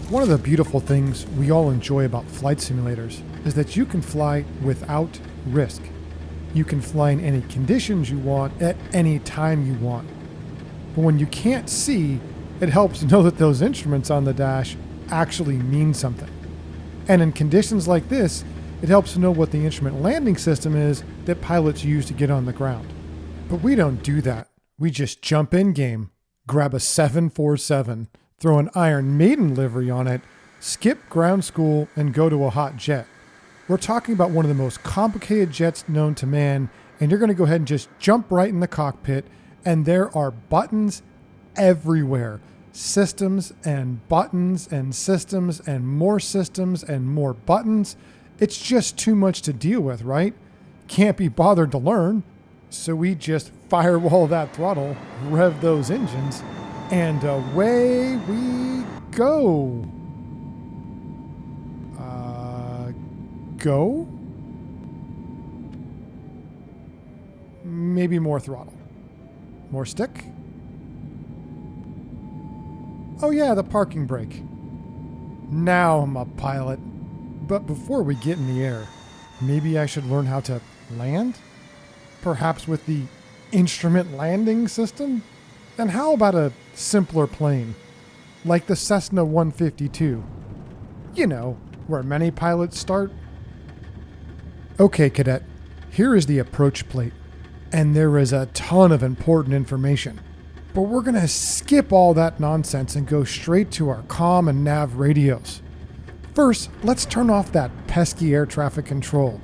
One of the beautiful things we all enjoy about flight simulators is that you can fly without risk. You can fly in any conditions you want at any time you want. But when you can't see, it helps to know that those instruments on the dash actually mean something. And in conditions like this, it helps to know what the instrument landing system is that pilots use to get on the ground. But we don't do that. We just jump in game, grab a 747, throw an Iron Maiden livery on it, skip ground school, and go to a hot jet. We're talking about one of the most complicated jets known to man, and you're going to go ahead and just jump right in the cockpit, and there are buttons everywhere. Systems and buttons and systems and more buttons. It's just too much to deal with, right? Can't be bothered to learn. So we just firewall that throttle, rev those engines, and away we go. Go? Maybe more throttle. More stick? Oh yeah, the parking brake. Now I'm a pilot. But before we get in the air, maybe I should learn how to land? Perhaps with the instrument landing system? And how about a simpler plane? Like the Cessna 152. You know, where many pilots start. Okay, cadet, here is the approach plate. And there is a ton of important information. But we're going to skip all that nonsense and go straight to our comm and nav radios. First, let's turn off that pesky air traffic control.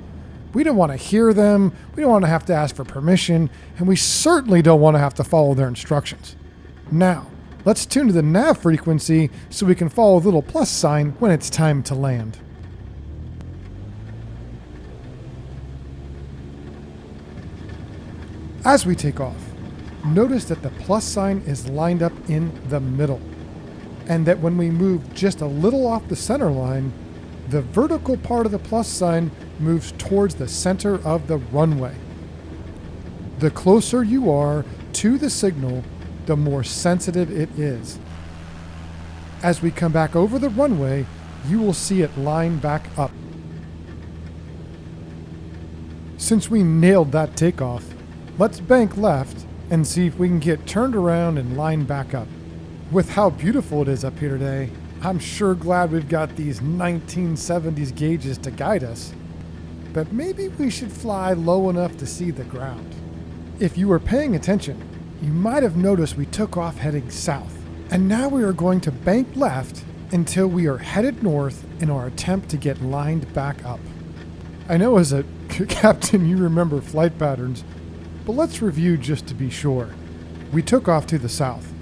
We don't want to hear them, we don't want to have to ask for permission, and we certainly don't want to have to follow their instructions. Now, let's tune to the nav frequency so we can follow the little plus sign when it's time to land. As we take off, notice that the plus sign is lined up in the middle, and that when we move just a little off the center line, the vertical part of the plus sign moves towards the center of the runway. The closer you are to the signal, the more sensitive it is. As we come back over the runway, you will see it line back up. Since we nailed that takeoff, let's bank left and see if we can get turned around and line back up. With how beautiful it is up here today, I'm sure glad we've got these 1970s gauges to guide us. But maybe we should fly low enough to see the ground. If you were paying attention, you might have noticed we took off heading south. And now we are going to bank left until we are headed north in our attempt to get lined back up. I know as a captain you remember flight patterns, but let's review just to be sure. We took off to the south.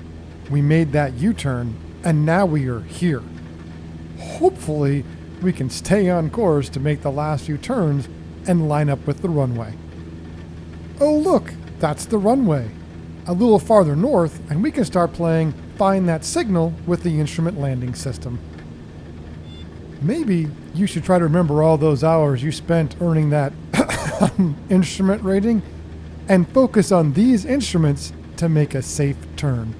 We made that U-turn, and now we are here. Hopefully, we can stay on course to make the last few turns and line up with the runway. Oh look, that's the runway. A little farther north, and we can start playing Find That Signal with the instrument landing system. Maybe you should try to remember all those hours you spent earning that instrument rating and focus on these instruments to make a safe turn.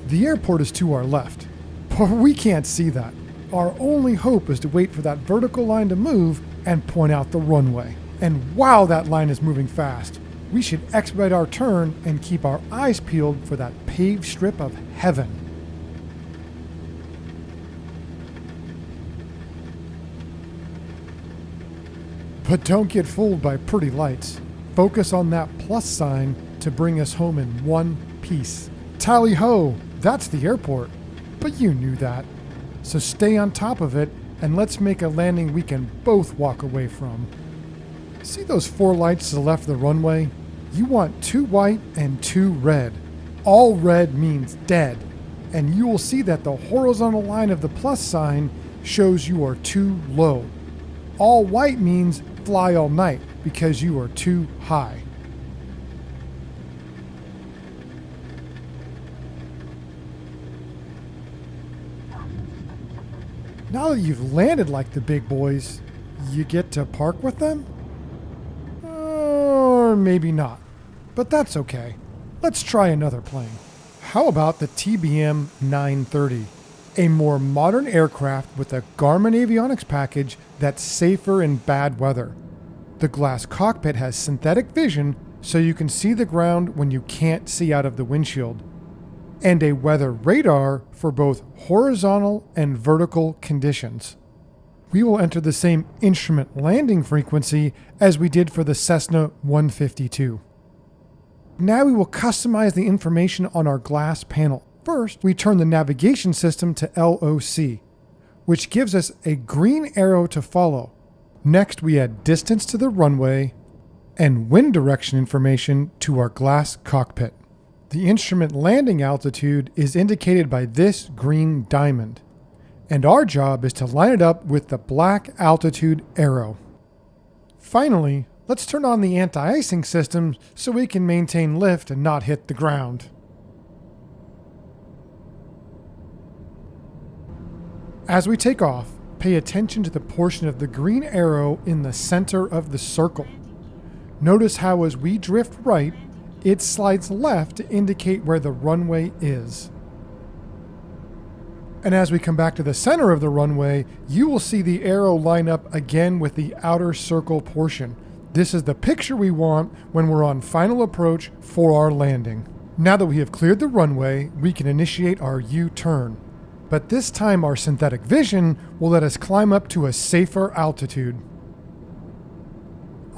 The airport is to our left, but we can't see that. Our only hope is to wait for that vertical line to move and point out the runway. And wow, that line is moving fast. We should expedite our turn and keep our eyes peeled for that paved strip of heaven. But don't get fooled by pretty lights. Focus on that plus sign to bring us home in one piece. Tally ho, that's the airport. But you knew that. So stay on top of it and let's make a landing we can both walk away from. See those 4 lights to the left of the runway? You want 2 white and 2 red. All red means dead. And you will see that the horizontal line of the plus sign shows you are too low. All white means fly all night because you are too high. Now that you've landed like the big boys, you get to park with them? Or maybe not. But that's okay. Let's try another plane. How about the TBM 930? A more modern aircraft with a Garmin avionics package that's safer in bad weather. The glass cockpit has synthetic vision so you can see the ground when you can't see out of the windshield, and a weather radar for both horizontal and vertical conditions. We will enter the same instrument landing frequency as we did for the Cessna 152. Now we will customize the information on our glass panel. First, we turn the navigation system to LOC, which gives us a green arrow to follow. Next, we add distance to the runway and wind direction information to our glass cockpit. The instrument landing altitude is indicated by this green diamond, and our job is to line it up with the black altitude arrow. Finally, let's turn on the anti-icing system so we can maintain lift and not hit the ground. As we take off, pay attention to the portion of the green arrow in the center of the circle. Notice how as we drift right, it slides left to indicate where the runway is. And as we come back to the center of the runway, you will see the arrow line up again with the outer circle portion. This is the picture we want when we're on final approach for our landing. Now that we have cleared the runway, we can initiate our U-turn. But this time our synthetic vision will let us climb up to a safer altitude.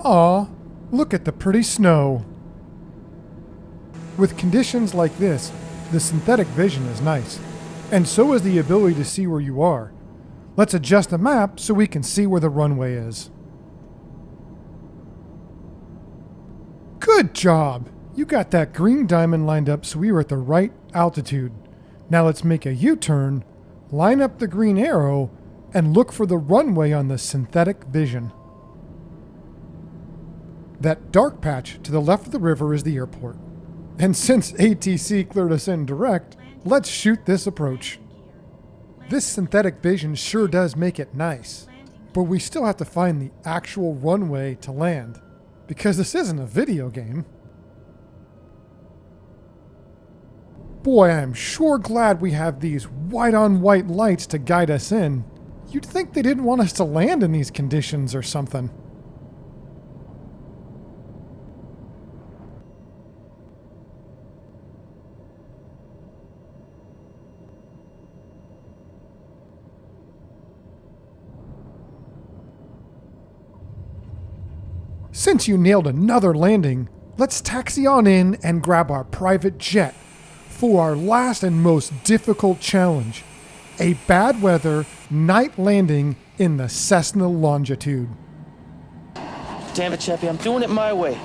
Aw, look at the pretty snow. With conditions like this, the synthetic vision is nice, and so is the ability to see where you are. Let's adjust the map so we can see where the runway is. Good job! You got that green diamond lined up so we were at the right altitude. Now let's make a U-turn, line up the green arrow, and look for the runway on the synthetic vision. That dark patch to the left of the river is the airport. And since ATC cleared us in direct, let's shoot this approach. This synthetic vision sure does make it nice, but we still have to find the actual runway to land, because this isn't a video game. Boy, I'm sure glad we have these white-on-white lights to guide us in. You'd think they didn't want us to land in these conditions or something. Since you nailed another landing, let's taxi on in and grab our private jet for our last and most difficult challenge, a bad weather night landing in the Cessna Longitude. Damn it, Chappie, I'm doing it my way.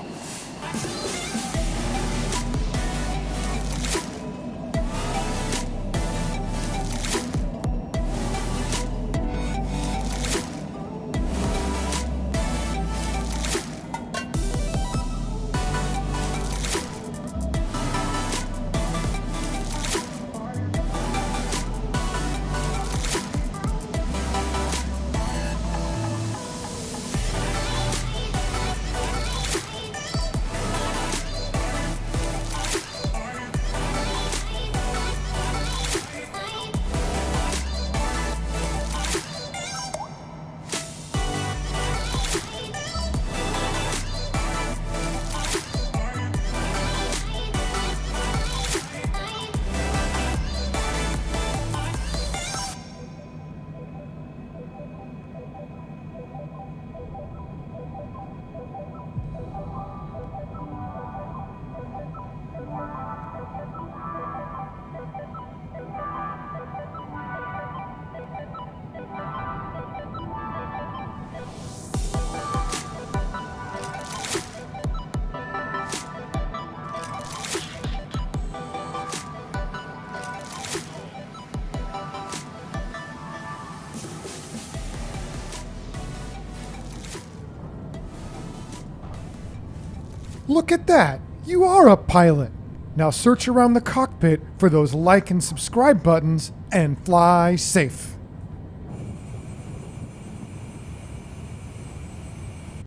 Look at that! You are a pilot! Now search around the cockpit for those like and subscribe buttons and fly safe!